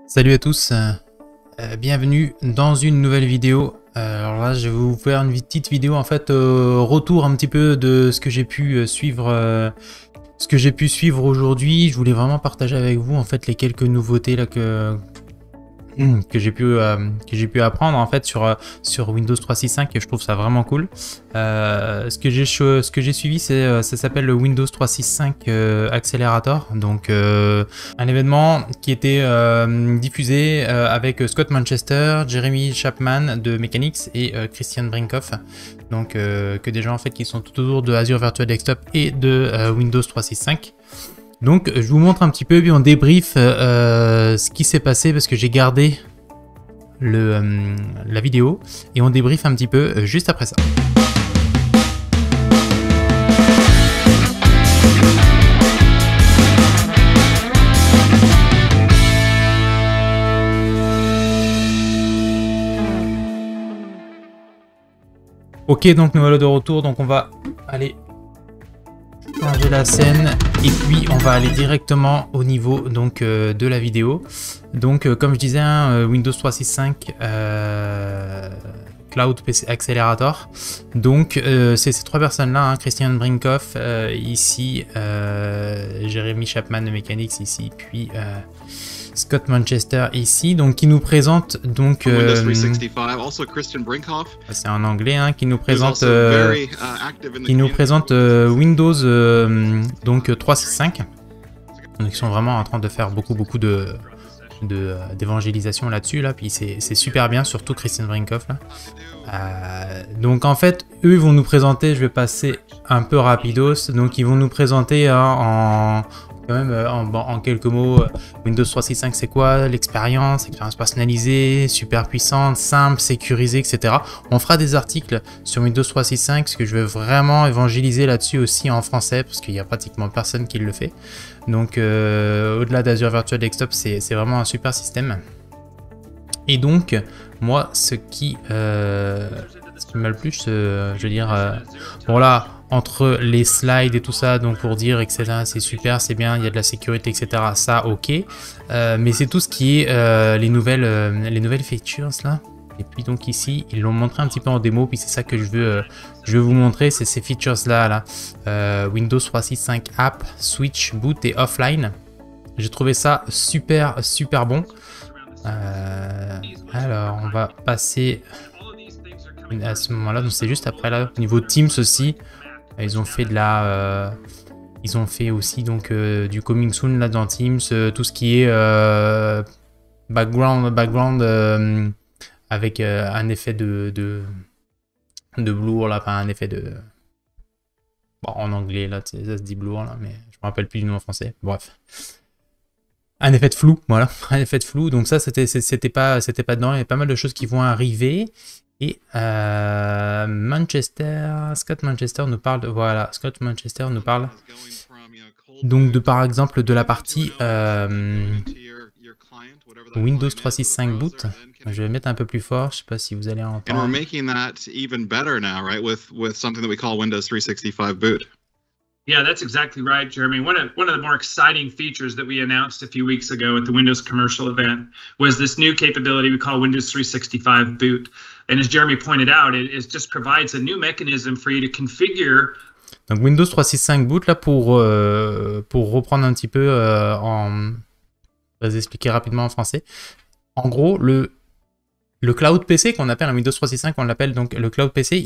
Salut à tous, bienvenue dans une nouvelle vidéo. Alors là je vais vous faire une petite vidéo en fait retour un petit peu de ce que j'ai pu suivre aujourd'hui. Je voulais vraiment partager avec vous en fait les quelques nouveautés là que j'ai pu apprendre en fait sur Windows 365 et je trouve ça vraiment cool. Ce que j'ai suivi, ça s'appelle le Windows 365 Accelerator, donc un événement qui était diffusé avec Scott Manchester, Jeremy Chapman de Mechanics et Christian Brinkhoff, donc que des gens en fait qui sont tout autour de Azure Virtual Desktop et de Windows 365. Donc je vous montre un petit peu, puis on débrief ce qui s'est passé parce que j'ai gardé la vidéo et on débrief un petit peu juste après ça. Ok, donc nous voilà de retour, donc on va aller changer la scène et puis on va aller directement au niveau donc de la vidéo. Donc comme je disais, Windows 365 Cloud PC Accelerator. Donc c'est ces trois personnes là, Christian Brinkhoff ici, Jeremy Chapman de Mechanics ici, puis Scott Manchester ici, donc qui nous présente donc c'est en anglais, qui nous présente Windows donc 365. Donc ils sont vraiment en train de faire beaucoup d'évangélisation là-dessus là, puis c'est super bien, surtout Christian Brinkhoff là. Donc en fait eux vont nous présenter, je vais passer un peu rapidos, donc ils vont nous présenter en quelques mots, Windows 365 c'est quoi, l'expérience personnalisée, super puissante, simple, sécurisée, etc. On fera des articles sur Windows 365 parce que je veux vraiment évangéliser là-dessus aussi en français parce qu'il n'y a pratiquement personne qui le fait. Donc au-delà d'Azure Virtual Desktop, c'est vraiment un super système. Et donc moi ce qui m'a le plus, je veux dire, bon là, entre les slides et tout ça, donc pour dire etc, c'est super, c'est bien, il y a de la sécurité, etc, ça ok, mais c'est tout ce qui est les nouvelles features là. Et puis donc ici ils l'ont montré un petit peu en démo, puis c'est ça que je veux vous montrer, c'est ces features là, Windows 365 App, Switch, Boot et Offline. J'ai trouvé ça super bon. Alors on va passer à ce moment-là, donc c'est juste après là, au niveau Teams aussi, ils ont fait ils ont fait aussi donc du coming soon là dans Teams, tout ce qui est background avec un effet de blur là, pas un effet de, bon, en anglais là, ça se dit blur là, mais je me rappelle plus du nom en français. Bref. Un effet de flou, voilà, un effet de flou. Donc ça, c'était pas dedans. Il y a pas mal de choses qui vont arriver. Et Scott Manchester nous parle donc de, par exemple, de la partie Windows 365 Boot. Je vais mettre un peu plus fort, je sais pas si vous allez entendre. And we're making that even better now, right? With something that we call Windows 365 Boot. Yeah, that's exactly right, Jeremy. One of the more exciting features that we announced a few weeks ago at the Windows commercial event was this new capability we call Windows 365 Boot. And as Jeremy pointed out, it just provides a new mechanism for you to configure. Donc Windows 365 Boot là pour reprendre un petit peu je vais vous expliquer rapidement en français. En gros, le Cloud PC qu'on appelle un Windows 365, on l'appelle donc le Cloud PC,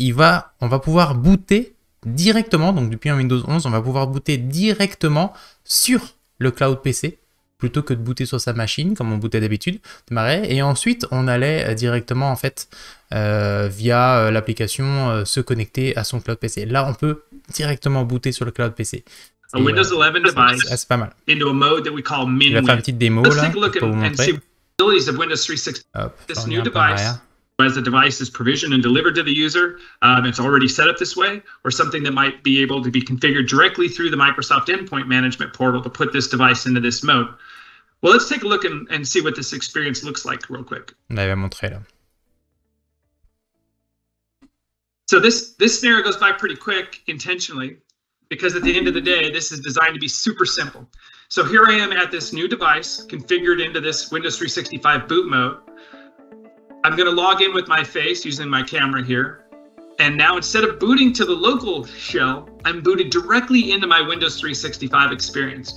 on va pouvoir booter directement, donc depuis un Windows 11, on va pouvoir booter directement sur le Cloud PC plutôt que de booter sur sa machine comme on bootait d'habitude, et ensuite on allait directement en fait via l'application se connecter à son Cloud PC. Là, on peut directement booter sur le Cloud PC. A Windows 11 device c'est pas mal. Into a mode that we call min. Je vais faire une petite démo là pour vous montrer. Of Windows 365. Hop, This new device, as the device is provisioned and delivered to the user, it's already set up this way, or something that might be able to be configured directly through the Microsoft Endpoint Management portal to put this device into this mode. Well, let's take a look and see what this experience looks like real quick. On va montrer là. So this scenario goes by pretty quick intentionally, because at the end of the day, this is designed to be super simple. So here I am at this new device configured into this Windows 365 boot mode. I'm going to log in with my face using my camera here. And now instead of booting to the local shell, I'm booted directly into my Windows 365 experience.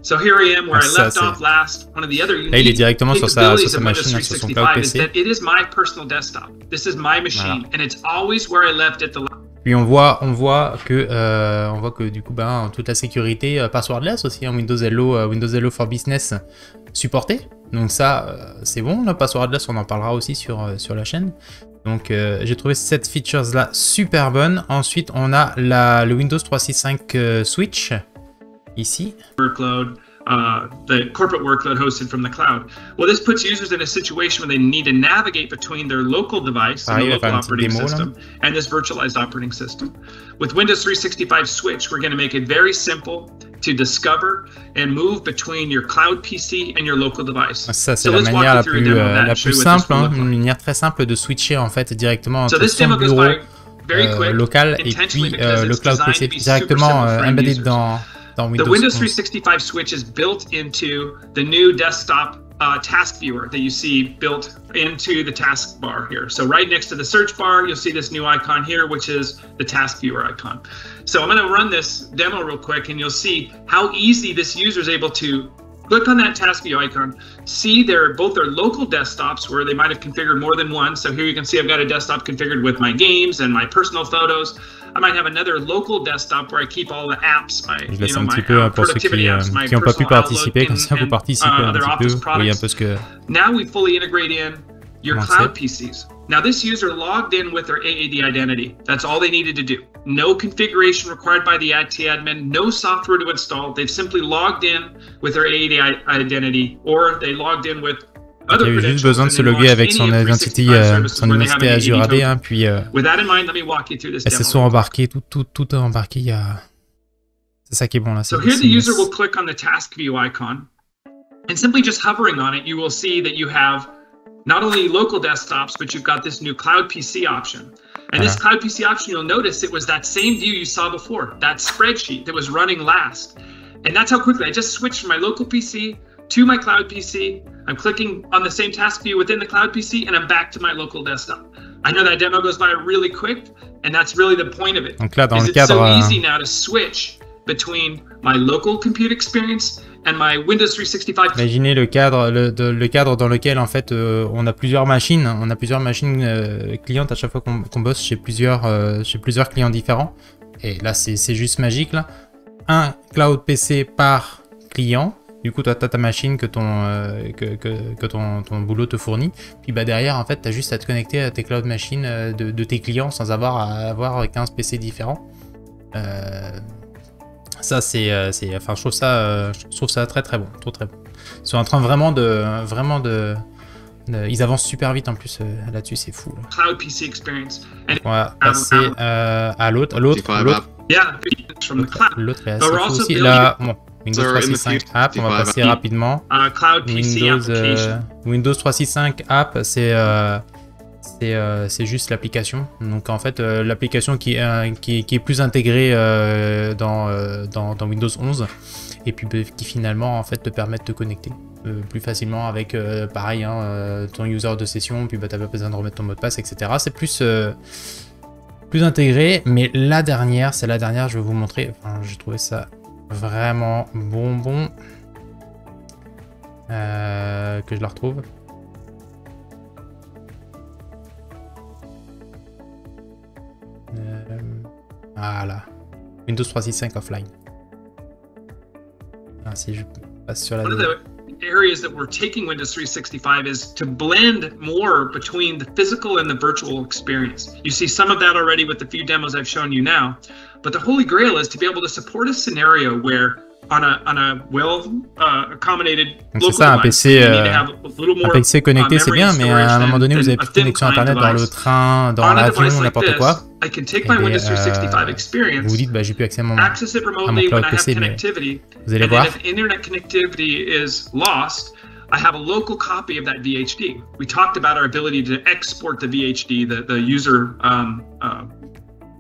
So here I am where I left off last. One of the other unique capabilities of Windows 365 is that it is my personal desktop. This is my machine, and it's always where I left it the last. Puis on voit que du coup toute la sécurité passwordless aussi en Windows Hello for Business supporté. Donc ça c'est bon, le passwordless on en parlera aussi sur la chaîne. Donc j'ai trouvé cette features là super bonne. Ensuite on a le Windows 365 Switch ici. Workload, the corporate workload hosted from the cloud. Well, this puts users in a situation where they need to navigate between their local device and the local operating system and this virtualized operating system. With Windows 365 Switch, we're going to make it very simple to discover and move between your cloud PC and your local device. Ça c'est la manière la plus simple, une manière très simple de switcher en fait directement entre son bureau local et puis le cloud PC directement embedded dans Windows. The Windows 365 Switch is built into the new desktop task viewer that you see built into the taskbar here. So right next to the search bar, you'll see this new icon here, which is the task viewer icon. So I'm going to run this demo real quick, and you'll see how easy this user is able to click on that task view icon, see both their local desktops where they might have configured more than one. So here you can see I've got a desktop configured with my games and my personal photos. I might have another local desktop where I keep all the apps, Je laisse un petit peu pour ceux qui n'ont pas pu participer, comme ça vous participez un petit peu, vous voyez un peu ce que... Now we fully integrate in your cloud PCs. Now this user logged in with their AAD identity. That's all they needed to do. No configuration required by the IT admin, no software to install. They've simply logged in with their AAD identity, or they logged in with il y avait juste besoin de se loguer avec son identité Azure AD, hein, puis elles se sont embarquées, tout est embarqué. C'est ça qui est bon là. So here the user will click on the task view icon, and simply just hovering on it, you will see that you have not only local desktops, but you've got this new cloud PC option. And this cloud PC option, you'll notice it was that same view you saw before, that spreadsheet that was running last. And that's how quickly I just switched from my local PC to my cloud PC. I'm clicking on the same task view within the cloud PC, and I'm back to my local desktop. I know that demo goes by really quick, and that's really the point of it. Donc là, dans le cadre, it's so easy now to switch between my local compute experience and my Windows 365. Imaginez le cadre dans lequel en fait on a plusieurs machines, clientes à chaque fois qu'on bosse chez plusieurs clients différents. Et là, c'est juste magique là. Un cloud PC par client. Du coup, toi, tu as ta machine que ton boulot te fournit. Puis bah, derrière, en fait, tu as juste à te connecter à tes cloud machines de tes clients sans avoir à avoir 15 PC différents. Ça, enfin, je trouve ça très très bon. Très bon. Ils sont en train vraiment de ils avancent super vite en plus là-dessus, c'est fou. Là. Cloud PC experience. On va passer à l'autre. L'autre est assez fou aussi. Là, bon. Windows 365 App, on va passer rapidement. Windows 365 App, c'est juste l'application. Donc en fait, l'application qui est plus intégrée dans Windows 11 et puis qui finalement en fait te permet de te connecter plus facilement avec pareil ton user de session. Puis bah, t'as pas besoin de remettre ton mot de passe, etc. C'est plus intégré. Mais la dernière, je vais vous montrer. Enfin, j'ai trouvé ça vraiment bonbon, que je la retrouve. Voilà, Windows 365 Offline. Ah, si je passe sur la areas that we're taking Windows 365 is to blend more between the physical and the virtual experience. You see some of that already with the few demos I've shown you now, but the holy grail is to be able to support a scenario where on a well accommodated local device, you need to have a little more un PC connecté, c'est bien, mais à un moment donné, vous avez plus de connexion internet dans le train, dans l'avion, n'importe quoi. I can take my Windows 365 experience, vous dites, bah, j'ai plus accès à mon cloud PC, mais vous allez voir. If internet connectivity is lost, I have a local copy of that VHD. We talked about our ability to export the VHD, the user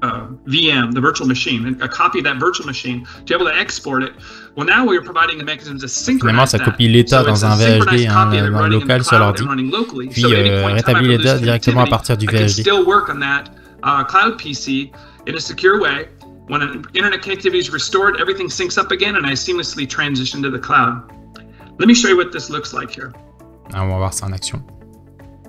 VM, the virtual machine, a copy of that virtual machine, to be able to export it. Well, now we're providing the mechanisms to Finalement, synchronize ça that. copie l'état So dans it's un a synchronized VHD copy of it dans le running in the local sur cloud l'ordi, and running locally. puis So at any point in time, rétablit if I lose l'état directement à connectivity, partir du I can VHD. still work on that cloud PC in a secure way. When an internet connectivity is restored, everything syncs up again, and I seamlessly transition to the cloud. Let me show you what this looks like here. Ah, on va voir ça en action.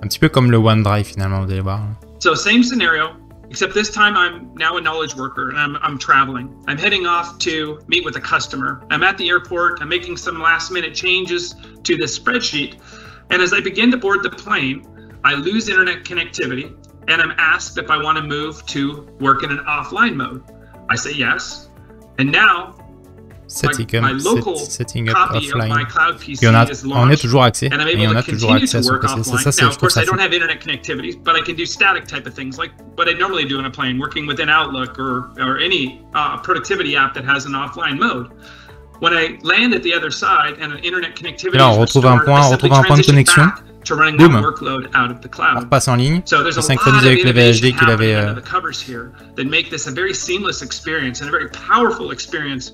Un petit peu comme le OneDrive finalement, vous allez voir. So same scenario, except this time I'm now a knowledge worker and I'm traveling. I'm heading off to meet with a customer. I'm at the airport. I'm making some last minute changes to this spreadsheet. And as I begin to board the plane, I lose internet connectivity and I'm asked if I want to move to work in an offline mode. I say yes. And now my local copy of my cloud PC is launched, and I'm able to continue to work offline. Now, of course, I don't have internet connectivity, but I can do static type of things like what I normally do on a plane, working within Outlook or any productivity app that has an offline mode. When I land at the other side and an internet connectivity is restored, I simply transition back to running that workload out of the cloud. Passe en ligne, so there's a synchronise lot avec of le VHD innovation qu'il avait. Under the covers here that make this a very seamless experience and a very powerful experience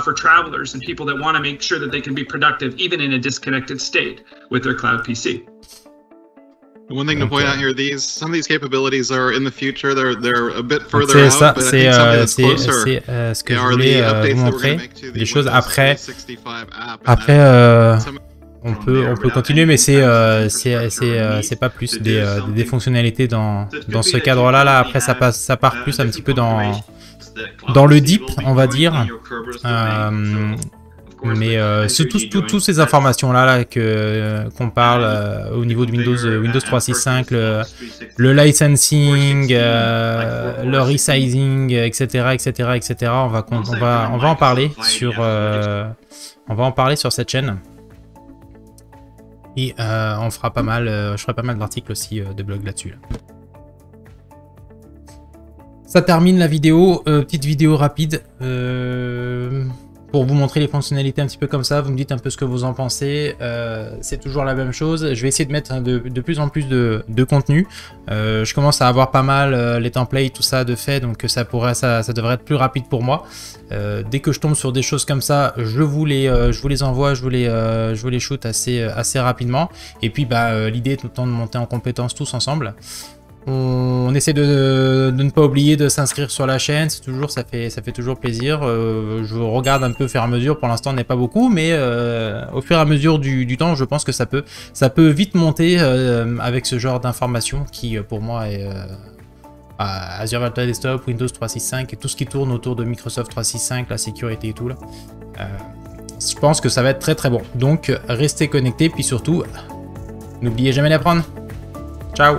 for travelers and people that want to make sure that they can be productive even in a disconnected state with their cloud PC. One thing to point out here, some of these capabilities are in the future. They're a bit further out, but I think something that's closer. Ce que je voulais vous montrer, des choses après. On peut continuer, mais c'est pas plus des fonctionnalités dans ce cadre-là. Là, après, ça part plus un petit peu dans le deep, on va dire. Mais c'est toutes ces informations-là qu'on parle au niveau de Windows 365, le licensing, le resizing, etc. On va en parler sur cette chaîne. Et je ferai pas mal d'articles aussi de blog là-dessus. Ça termine la vidéo, petite vidéo rapide. Pour vous montrer les fonctionnalités un petit peu comme ça, vous me dites un peu ce que vous en pensez. C'est toujours la même chose. Je vais essayer de mettre de plus en plus de contenu. Je commence à avoir pas mal les templates, tout ça de fait, donc ça devrait être plus rapide pour moi. Dès que je tombe sur des choses comme ça, je vous les envoie, je vous les shoot assez rapidement. Et puis l'idée est tout le temps de monter en compétences tous ensemble. On essaie de ne pas oublier de s'inscrire sur la chaîne, ça fait toujours plaisir. Je regarde un peu au fur et à mesure, pour l'instant on n'est pas beaucoup, mais au fur et à mesure du temps, je pense que ça peut vite monter avec ce genre d'informations qui pour moi est Azure Virtual Desktop, Windows 365 et tout ce qui tourne autour de Microsoft 365, la sécurité et tout là. Je pense que ça va être très très bon. Donc restez connectés, puis surtout, n'oubliez jamais d'apprendre. Ciao!